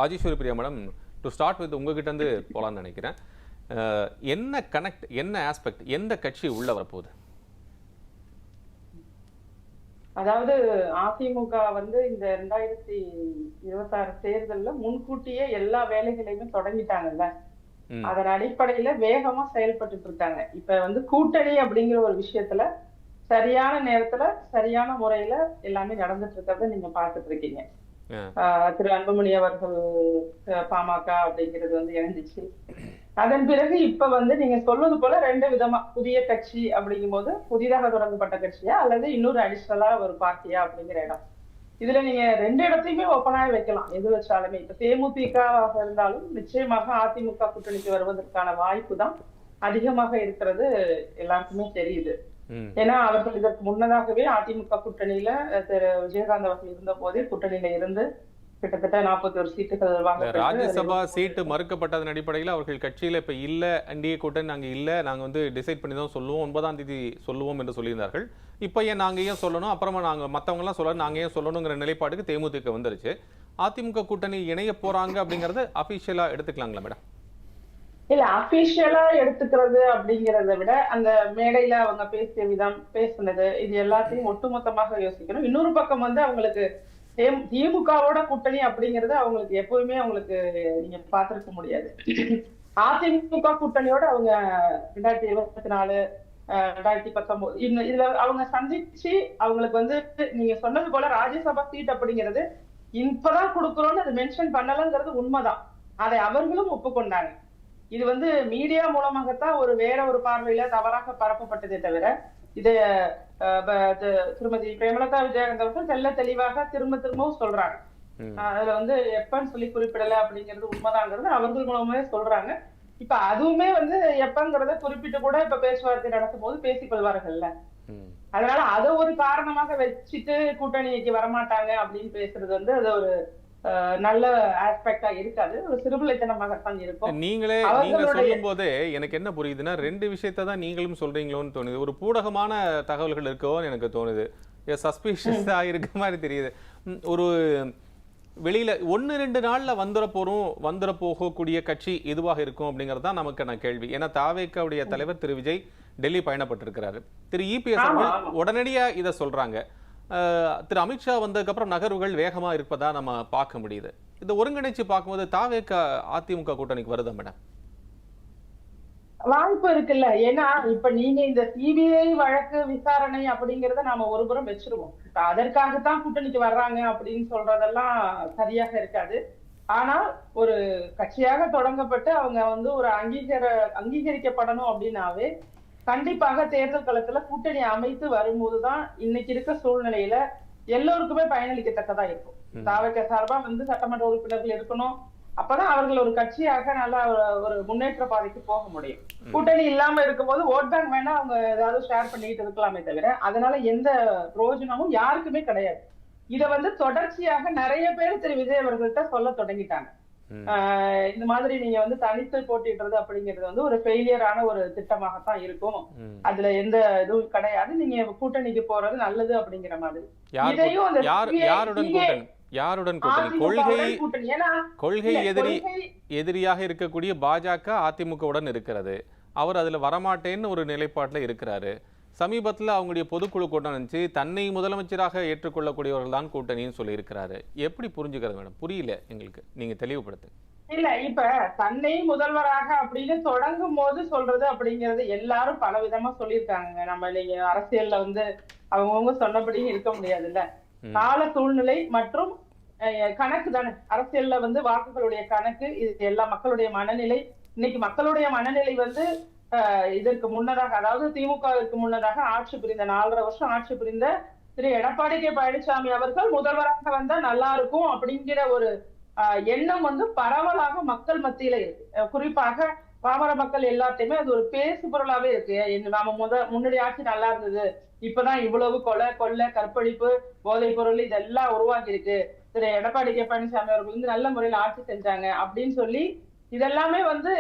Rajeswari Priya madam, to start with உங்ககிட்ட இருந்து போலான்னு நினைக்கிறேன். என்ன கனெக்ட், என்ன ஆஸ்பெக்ட், எந்த கட்சி உள்ள வரப்போகுது? அதாவது அதிமுக வந்து இந்த 2026 தேர்தல்ல முன்கூட்டியே எல்லா வேலைகளையுமே தொடங்கிட்டாங்கல்ல. அதன் அடிப்படையில வேகமா செயல்பட்டு இருக்காங்க. இப்ப வந்து கூட்டணி அப்படிங்கிற ஒரு விஷயத்துல சரியான நேரத்துல சரியான முறையில எல்லாமே நடந்துட்டு இருக்கிறத நீங்க பாத்துட்டு இருக்கீங்க. திரு அன்புமணி அவர்கள் பாமக அப்படிங்கிறது வந்து இணைஞ்சிச்சு. அதன் பிறகு இப்ப வந்து நீங்க சொல்வது போல 2 விதமா புதிய கட்சி அப்படிங்கும் போது புதிதாக தொடங்கப்பட்ட கட்சியா அல்லது இன்னொரு அடிஷனலா ஒரு பார்ட்டியா அப்படிங்கிற இடம். இதுல நீங்க 2 இடத்தையுமே ஓப்பனாக வைக்கலாம். எது வச்சாலுமே இப்ப தேமுதிகவாக இருந்தாலும் நிச்சயமாக அதிமுக கூட்டணிக்கு வருவதற்கான வாய்ப்பு தான் அதிகமாக இருக்கிறது எல்லாருக்குமே தெரியுது. ஏன்னா அவர்கள் இதற்கு முன்னதாகவே அதிமுக கூட்டணியில திரு விஜயகாந்த் அவர்கள் இருந்த போதே கூட்டணியில இருந்து கிட்டத்தட்ட 41 சீட்டுகள் வாங்க. ராஜ்யசபா சீட்டு மறுக்கப்பட்டதன் அடிப்படையில் அவர்கள் கட்சியில இப்ப இல்ல, என்டிஏ கூட்டணி நாங்க இல்ல, நாங்க வந்து டிசைட் பண்ணி தான் சொல்லுவோம், 9ஆம் தேதி சொல்லுவோம் என்று சொல்லியிருந்தார்கள். இப்ப ஏன் நாங்க ஏன் சொல்லணும், அப்புறமா நாங்க மத்தவங்க எல்லாம் சொல்ல நாங்க ஏன் சொல்லணுங்கிற நிலைப்பாட்டுக்கு தேமுதிக வந்துருச்சு. அதிமுக கூட்டணி இணைய போறாங்க அப்படிங்கறது அபிஷியலா எடுத்துக்கலாங்களா மேடம்? இல்ல, அபிஷியலா எடுத்துக்கிறது அப்படிங்கறத விட அந்த மேடையில அவங்க பேசிய விதம், பேசுனது, இது எல்லாத்தையும் ஒட்டுமொத்தமாக யோசிக்கணும். இன்னொரு பக்கம் வந்து அவங்களுக்கு திமுகவோட கூட்டணி அப்படிங்கறது அவங்களுக்கு எப்பவுமே அவங்களுக்கு நீங்க பார்த்திருக்க முடியாது. அதிமுக கூட்டணியோட அவங்க 2024 2019 இதுல அவங்க சந்திச்சு அவங்களுக்கு வந்து நீங்க சொன்னது போல ராஜ்யசபா சீட் அப்படிங்கிறது இப்பதான் கொடுக்குறோம்னு அது மென்ஷன் பண்ணலங்கிறது உண்மைதான். அதை அவர்களும் ஒப்புக்கொண்டாங்க. இது வந்து மீடியா மூலமாகத்தான் வேற ஒரு பார்வையில தவறாக பரப்பப்பட்டதே தவிர இத திருமதி பிரேமலதா விஜயகாந்த் அவர்கள் தெல்ல தெளிவாக திரும்பவும் சொல்றாங்க. அதுல வந்து எப்பன்னு சொல்லி குறிப்பிடல அப்படிங்கிறது உண்மைதாங்கிறது அவர்கள் மூலமே சொல்றாங்க. இப்ப அதுவுமே வந்து எப்பங்கிறத குறிப்பிட்டு கூட இப்ப பேச்சுவார்த்தை நடத்தும் போது பேசிக் கொள்வார்கள்ல. அதனால அதை ஒரு காரணமாக வச்சுட்டு கூட்டணிக்கு வரமாட்டாங்க அப்படின்னு பேசுறது வந்து அது ஒரு நல்ல ஆஸ்பெக்டா இருக்காது. ஒரு சிறுபிள்ளைத்தனமாகத்தான் இருக்கும். நீங்க சொல்லும் போதே எனக்கு என்ன புரியுதுன்னா, 2 விஷயத்தை தான் நீங்களும் சொல்றீங்களோன்னு தோணுது. ஒரு பூடகமான தகவல்கள் இருக்கோன்னு எனக்கு தோணுது. சஸ்பீஷியஸா இருக்க மாதிரி தெரியுது. ஒரு வெளியில 1-2 நாள்ல வந்துட போகக்கூடிய கட்சி எதுவாக இருக்கும் அப்படிங்கறதா நமக்கான கேள்வி. ஏன்னா தாவேக்காவுடைய தலைவர் திரு விஜய் டெல்லி பயணப்பட்டிருக்கிறாரு. திரு இபிஎஸ் அவர்கள் உடனடியா இதை சொல்றாங்க. திரு அமித்ஷா வந்ததுக்கு அப்புறம் நகர்வுகள் வேகமா இருப்பதா நம்ம பார்க்க முடியுது. இதை ஒருங்கிணைச்சு பார்க்கும்போது தாவேக்கா அதிமுக கூட்டணிக்கு வருதா மேடம்? வாய்ப்பு இருக்குல்ல. ஏன்னா இப்ப நீங்க இந்த சிபிஐ வழக்கு விசாரணை அப்படிங்கறத நாம ஒருபுறம் வச்சிருவோம். அதற்காகத்தான் கூட்டணிக்கு வர்றாங்க அப்படின்னு சொல்றதெல்லாம் சரியாக இருக்காது. ஆனா ஒரு கட்சியாக தொடங்கப்பட்டு அவங்க வந்து ஒரு அங்கீகரிக்கப்படணும் அப்படின்னாவே கண்டிப்பாக தேர்தல் களத்துல கூட்டணி அமைத்து வரும்போதுதான் இன்னைக்கு இருக்க சூழ்நிலையில எல்லோருக்குமே பயனளிக்கத்தக்கதா இருக்கும். தாவேக்கா சார்பா வந்து சட்டமன்ற உறுப்பினர்கள் இருக்கணும். அப்பதான் அவர்கள் ஒரு கட்சியாக நல்லா ஒரு முன்னேற்ற பாதைக்கு போக முடியும். கூட்டணி இல்லாம இருக்கும்போது ஓட் பேங்க் வேணா அவங்க ஏதாவது ஷேர் பண்ணிட்டு இருக்கலாமே தவிர அதனால எந்த பிரயோஜனமும் யாருக்குமே கிடையாது. இத வந்து தொடர்ச்சியாக நிறைய பேர் திரு விஜய் அவர்கள்ட்ட சொல்ல தொடங்கிட்டாங்க. இந்த மாதிரி நீங்க வந்து தனித்து போட்டிடுறது அப்படிங்கிறது வந்து ஒரு ஃபெயிலியரான ஒரு திட்டமாகத்தான் இருக்கும். அதுல எந்த இதுவும் கிடையாது. நீங்க கூட்டணிக்கு போறது நல்லது அப்படிங்கிற மாதிரி. யாருடன் கொள்கை எதிரியாக இருக்கக்கூடிய பாஜக அதிமுகவுடன் இருக்கிறது. அவர் அதுல வரமாட்டேன்னு ஒரு நிலைப்பாட்டுல இருக்கிறாரு. சமீபத்துல அவங்களுடைய பொதுக்குழு கூட்டம் நினைச்சு தன்னை முதலமைச்சராக ஏற்றுக்கொள்ளக்கூடியவர்கள் தான் கூட்டணின்னு சொல்லி இருக்கிறாரு. எப்படி புரிஞ்சுக்கிறது மேடம்? புரியல எங்களுக்கு, நீங்க தெளிவுபடுத்து. இல்ல, இப்ப தன்னை முதல்வராக அப்படின்னு தொடங்கும் போது சொல்றது அப்படிங்கிறது எல்லாரும் பல விதமா சொல்லியிருக்காங்க. நம்ம நீங்க அரசியல்ல வந்து அவங்கவுங்க சொன்னபடி இருக்க முடியாதுல்ல. கால சூழ்நிலை மற்றும் கணக்கு தானே அரசியல்ல வந்து வாக்குகளுடைய கணக்கு. இது எல்லா மக்களுடைய மனநிலை. இன்னைக்கு மக்களுடைய மனநிலை வந்து இதற்கு முன்னதாக, அதாவது திமுகவிற்கு முன்னதாக ஆட்சி புரிந்த 4.5 வருஷம் ஆட்சி புரிந்த திரு எடப்பாடி கே பழனிசாமி அவர்கள் முதல்வராக வந்தா நல்லா இருக்கும் அப்படிங்கிற ஒரு எண்ணம் வந்து பரவலாக மக்கள் மத்தியில இருக்கு. குறிப்பாக பாமர மக்கள் எல்லாத்தையுமே அது ஒரு பேசு பொருளாவே இருக்கு. நாம முன்னாடி ஆட்சி நல்லா இருந்தது, இப்பதான் இவ்வளவு கொலை கற்பழிப்பு போதைப் பொருள் இதெல்லாம் உருவாக்கி இருக்கு, திரு எடப்பாடி கே பழனிசாமி அவர்கள் வந்து நல்ல முறையில ஆட்சி செஞ்சாங்க அப்படின்னு சொல்லி இதெல்லாமே வந்து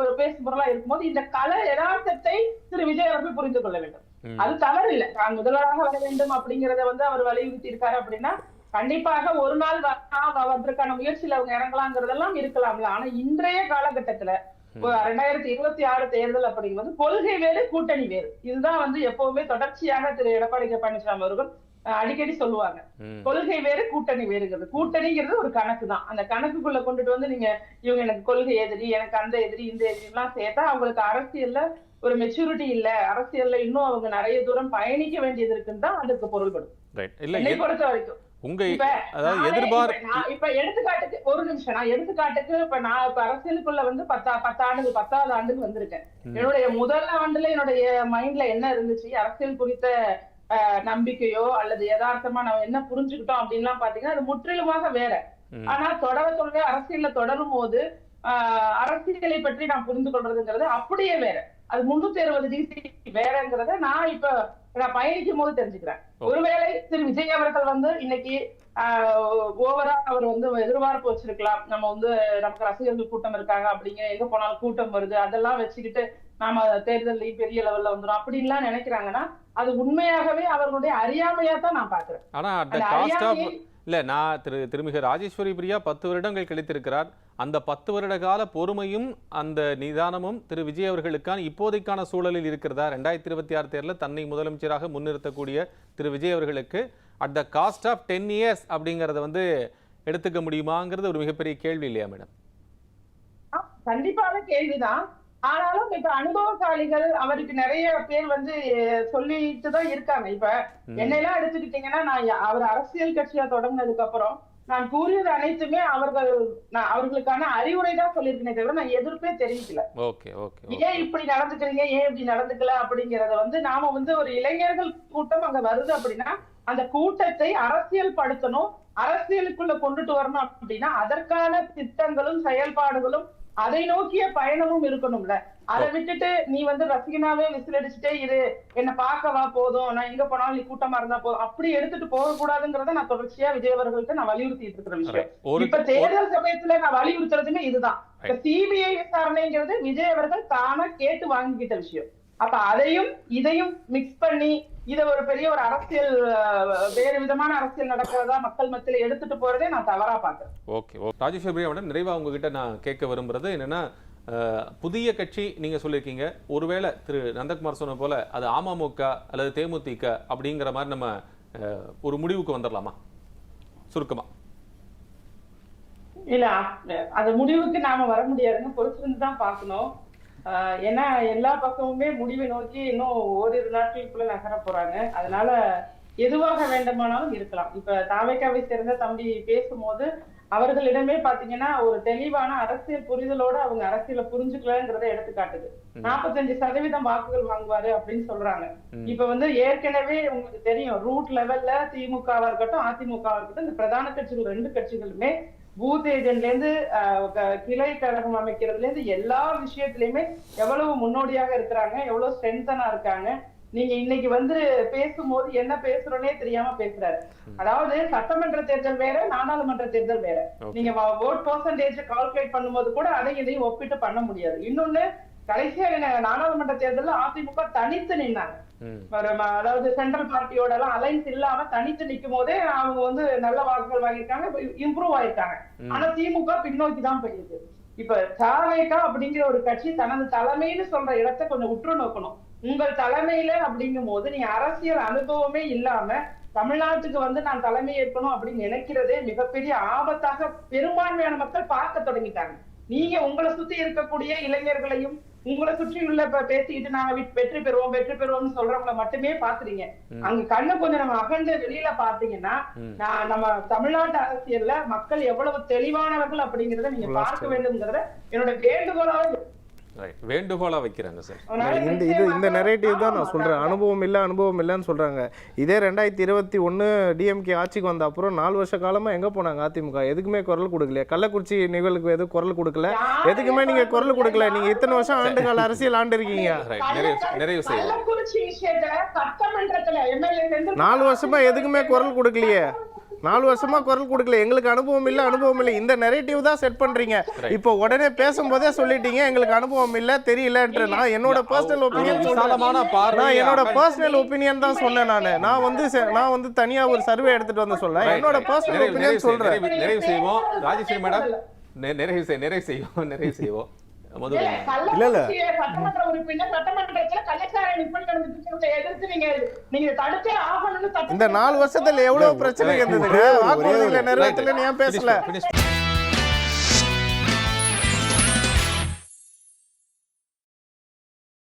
ஒரு பேசு பொருளா இருக்கும்போது இந்த கல யதார்த்தத்தை திரு விஜய் அவர்கள் புரிந்து கொள்ள வேண்டும். அது தவறு இல்லை. தான் முதல்வராக வர வேண்டும் அப்படிங்கறத வந்து அவர் வலியுறுத்தி இருக்காரு அப்படின்னா கண்டிப்பாக ஒரு நாள் அதற்கான முயற்சியில அவங்க இறங்கலாங்கிறதெல்லாம் இருக்கலாம்ல. ஆனா இன்றைய காலகட்டத்துல 2026 தேர்தல் அப்படிங்கிறது கொள்கை வேறு, கூட்டணி வேறு. இதுதான் வந்து எப்பவுமே தொடர்ச்சியாக திரு எடப்பாடி கே பழனிசாமி அவர்கள் அடிக்கடி சொல்லுவாங்க. கொள்கை வேறு, கூட்டணி வேறுங்கிறது. கூட்டணிங்கிறது ஒரு கணக்கு தான். அந்த கணக்குக்குள்ள கொண்டுட்டு வந்து நீங்க இவங்க எனக்கு கொள்கை எதிரி, எனக்கு அந்த எதிரி, இந்த எதிரி எல்லாம் சேர்த்தா அவங்களுக்கு அரசியல்ல ஒரு மெச்சூரிட்டி இல்ல, அரசியல்ல இன்னும் அவங்க நிறைய தூரம் பயணிக்க வேண்டியது இருக்குன்னு தான் அதுக்கு பொருள்படும். என்னை பொறுத்த வரைக்கும் இப்ப எடுத்துக்காட்டுக்கு ஒரு நிமிஷம், நான் எடுத்துக்காட்டுக்கு இப்ப அரசியலுக்குள்ள வந்து 10வது ஆண்டுக்கு வந்திருக்கேன். என்னுடைய முதல் ஆண்டுல என்னுடைய மைண்ட்ல என்ன இருந்துச்சு, அரசியல் குறித்த நம்பிக்கையோ அல்லது யதார்த்தமா நம்ம என்ன புரிஞ்சுக்கிட்டோம் அப்படின்லாம் பாத்தீங்கன்னா அது முற்றிலுமாக வேற. ஆனா தொடர அரசியல்ல தொடரும் போது அரசியலை பற்றி நான் புரிந்து கொள்றதுங்கிறது அப்படியே வேற. அது 360 டிகிரி வேறங்கிறத நான் பயணிக்கும் போது தெரிஞ்சுக்கிறேன். ஒருவேளை திரு விஜய் அவர்கள் வந்து இன்னைக்கு ஓவரா அவர் வந்து எதிர்பார்ப்பு வச்சிருக்கலாம். நம்ம வந்து நமக்கு ரசிகர்கள் கூட்டம் இருக்காங்க அப்படிங்க, எங்க போனாலும் கூட்டம் வருது, அதெல்லாம் வச்சுக்கிட்டு நாம தேர்தல் பெரிய லெவல்ல வந்துடும் அப்படின்லாம் நினைக்கிறாங்கன்னா அது உண்மையாகவே அவர்களுடைய அறியாமையா தான் நான் பாக்குறேன். இல்ல, நான் திருமிகு ராஜேஸ்வரி பிரியா 10 வருடங்கள் கழித்திருக்கிறார். அந்த 10 வருட கால பொறுமையும் அந்த நிதானமும் திரு விஜய் அவர்களுக்கான இப்போதைக்கான சூழலில் இருக்கிறதா? 2026 தேர்தலில் தன்னை முதலமைச்சராக முன்னிறுத்தக்கூடிய திரு விஜய் அவர்களுக்கு at the cost of 10 years அப்படிங்கறத வந்து எடுத்துக்க முடியுமாங்கிறது ஒரு மிகப்பெரிய கேள்வி இல்லையா மேடம்? கண்டிப்பான கேள்விதான். ஆனாலும் இப்ப அனுபவசாலிகள் அவருக்கு நிறைய பேர் வந்து சொல்லிட்டுதான் இருக்காங்க. இப்ப என்னெல்லாம் எடுத்துக்கிட்டீங்கன்னா, நான் அவர் அரசியல் கட்சியா தொடங்கினதுக்கு அப்புறம் நான் கூறியது அனைத்துமே அவர்களுக்கான அறிவுரை தான் சொல்லியிருக்கேனே தவிர நான் எதிர்ப்பே தெரிவிக்கல. ஏன் இப்படி நடந்துக்கிறீங்க, ஏன் இப்படி நடந்துக்கல அப்படிங்கறத வந்து நாம வந்து ஒரு இளைஞர்கள் கூட்டம் அங்க வருது அப்படின்னா அந்த கூட்டத்தை அரசியல் படுத்தணும், அரசியலுக்குள்ள கொண்டுட்டு வரணும் அப்படின்னா அதற்கான திட்டங்களும் செயல்பாடுகளும் அதை நோக்கிய பயணமும் இருக்கணும்ல. அதை விட்டுட்டு நீ வந்து ரசிகனாவே விசில் அடிச்சுட்டே இரு, என்ன பார்க்கவா போதும், நான் எங்க போனாலும் நீ கூட்டமா இருந்தா போதும், அப்படி எடுத்துட்டு போக கூடாதுங்கிறத நான் தொடர்ச்சியா விஜய் அவர்களுக்கு நான் வலியுறுத்திட்டு இருக்கிற விஷயம். இப்ப தேர்தல் சமயத்துல நான் வலியுறுத்துறதுமே இதுதான். சிபிஐ விசாரணைங்கிறது விஜய் அவர்கள் தானா கேட்டு வாங்கிக்கிட்ட விஷயம். அப்ப அதையும் இதையும் மிக்ஸ் பண்ணி இதை ஒரு பெரிய ஒரு அரசியல், வேறு விதமான அரசியல் நடக்கிறதா மக்கள் மத்தியில எடுத்துட்டு போறதே நான் தவறா பாக்குறேன். ஓகே, ராஜேஸ்வரி மேடம், நிறைவா உங்ககிட்ட நான் கேட்க விரும்புறது என்னன்னா, புதிய கட்சி நீங்க சொல்லியிருக்கீங்க, ஒருவேளை திரு நந்தகுமார் சொன்ன போல அது அமமுக அல்லது தேமுதிக அப்படிங்கிற மாதிரி நம்ம ஒரு முடிவுக்கு வந்துடலாமா சுருக்கமா? இல்ல, அந்த முடிவுக்கு நாம வர முடியாதுன்னு பொறுத்திருந்து தான் பார்க்கணும். ஏன்னா எல்லா பக்கமுமே முடிவை நோக்கி இன்னும் ஓரிரு நாட்களுக்குள்ள நகர போறாங்க. அதனால எதுவாக வேண்டுமானாலும் இருக்கலாம். இப்ப தாவேக்காவை சேர்ந்த தம்பி பேசும்போது அவர்களிடமே பாத்தீங்கன்னா ஒரு தெளிவான அரசியல் புரிதலோட அவங்க அரசியலை புரிஞ்சுக்கலங்கிறத எடுத்து காட்டுது. 45% வாக்குகள் வாங்குவாரு அப்படின்னு சொல்றாங்க. இப்ப வந்து ஏற்கனவே உங்களுக்கு தெரியும், ரூட் லெவல்ல திமுகவா இருக்கட்டும் அதிமுகவா இருக்கட்டும், இந்த பிரதான கட்சிகள் 2 கட்சிகளுமே பூத் ஏஜென்ட்ல இருந்து கிளை கழகம் அமைக்கிறதுல இருந்து எல்லா விஷயத்திலயுமே எவ்வளவு முன்னோடியாக இருக்கிறாங்க, எவ்வளவு ஸ்ட்ரென்தனா இருக்காங்க. நீங்க இன்னைக்கு வந்து பேசும்போது என்ன பேசுறோன்னே தெரியாம பேசுறாரு. அதாவது சட்டமன்ற தேர்தல் வேற, நாடாளுமன்ற தேர்தல் வேற. நீங்க ஓட் பெர்சன்டேஜ் கால்குலேட் பண்ணும்போது கூட அதை இதையும் ஒப்பிட்டு பண்ண முடியாது. இன்னொன்னு, கடைசியா நாடாளுமன்ற தேர்தலில் அதிமுக தனித்து நின்னாங்க. அதாவது சென்ட்ரல் பார்ட்டியோட எல்லாம் அலைன்ஸ் இல்லாம தனித்து நிக்கும் போதே அவங்க வந்து நல்ல வாக்குகள் வாங்கியிருக்காங்க, இம்ப்ரூவ் ஆயிருக்காங்க. ஆனா திமுக பின்னோக்கி தான் போயிருக்கு. இப்ப தாவேகா அப்படிங்கிற ஒரு கட்சி தனது தலைமைன்னு சொல்ற இடத்தை கொஞ்சம் உற்று நோக்கணும். உங்கள் தலைமையில அப்படிங்கும் போது நீங்க அரசியல் அனுபவமே இல்லாம தமிழ்நாட்டுக்கு வந்து நான் தலைமை ஏற்கணும் அப்படின்னு நினைக்கிறதே மிகப்பெரிய ஆபத்தாக பெரும்பான்மையான மக்கள் பார்க்க தொடங்கிட்டாங்க. நீங்க உங்களை சுத்தி இருக்கக்கூடிய இளைஞர்களையும் உங்களை சுற்றி உள்ள பேசிக்கிட்டு நாங்க வெற்றி பெறுவோம்னு சொல்றவங்களை மட்டுமே பாக்குறீங்க. அங்க கண்ணு கொஞ்சம் நம்ம அகண்ட வெளியில பாத்தீங்கன்னா நம்ம தமிழ்நாட்டு அரசியல்ல மக்கள் எவ்வளவு தெளிவானவர்கள் அப்படிங்கறத நீங்க பார்க்க வேண்டும்ங்கிறத என்னோட வேண்டுகோளா வைக்கிறாங்க சார். இந்த நரேட்டிவ் தான் நான் சொல்றேன். அனுபவம் இல்லைன்னு சொல்றாங்க. இதே 2021 டிஎம்கே ஆட்சிக்கு வந்த அப்புறம் 4 வருஷ காலமா எங்க போனாங்க அதிமுக? எதுக்குமே குரல் கொடுக்கல. கள்ளக்குறிச்சி நிகழ்வுக்கு எதுவும் குரல் கொடுக்கல. எதுக்குமே நீங்க குரல் கொடுக்கல. நீங்க இத்தனை வருஷம் ஆண்டு கால அரசியல் ஆண்டு இருக்கீங்க. 4 வருஷமா எதுக்குமே குரல் கொடுக்கலையே. 4 வருஷமா குரல் கொடுக்கல, எங்களுக்கு அனுபவம் இல்லை. இந்த நெரேட்டிவ் தான் செட் பண்றீங்க. இப்போ உடனே பேசும்போதே சொல்லிட்டீங்க எங்களுக்கு அனுபவம் இல்ல தெரியலன்ற. நான் என்னோட பர்சனல் ஒபினியன் தான் சொன்னேன். நான் வந்து தனியா ஒரு சர்வே எடுத்துட்டு வந்து சொல்ல என்னோட பர்சனல் ஒபினியன் சொல்றேன். நிறைவு செய்வோம் ராஜேஸ்வரி மேடம், நிறைவு செய்வோம். இல்ல சட்டமன்ற உறுப்பினர் சட்டமன்றத்துல கள்ளச்சாராய விற்பனை நடந்துட்டு எதிர்த்து நீங்க தடுத்தே ஆகணும்னு இந்த 4 வருஷத்துல எவ்வளவு பிரச்சனை இருந்ததுங்க? வாக்குறுதிகளை நிறைவேற்றலன்னு ஏன் பேசல?